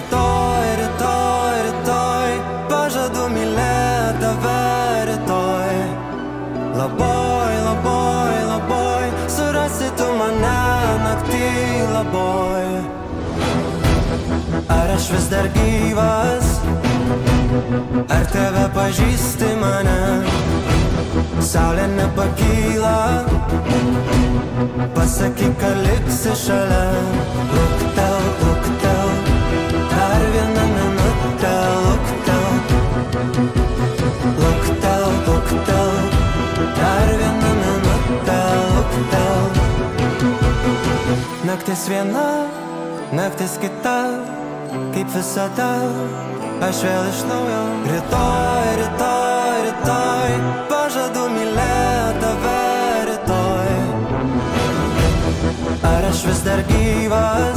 Rytoj, rytoj, rytoj, pažadu mylėt tave rytoj. Labai, labai, labai, surasi tu mane naktį labai. Ar aš vis dar gyvas, ar tave pažįsti mane? Saulė nepakyla, pasakyk, kad liksi šalia. Luktel, luktel, dar vieną minutę. Luktel, luktel, luktel, dar vieną minutę. Luktel. Naktis viena, naktis kita, kaip visada, aš vėl iš naujo. Rytoj, rytoj, rytoj, pažadu mylėt tave rytoj. Ar aš vis dar gyvas,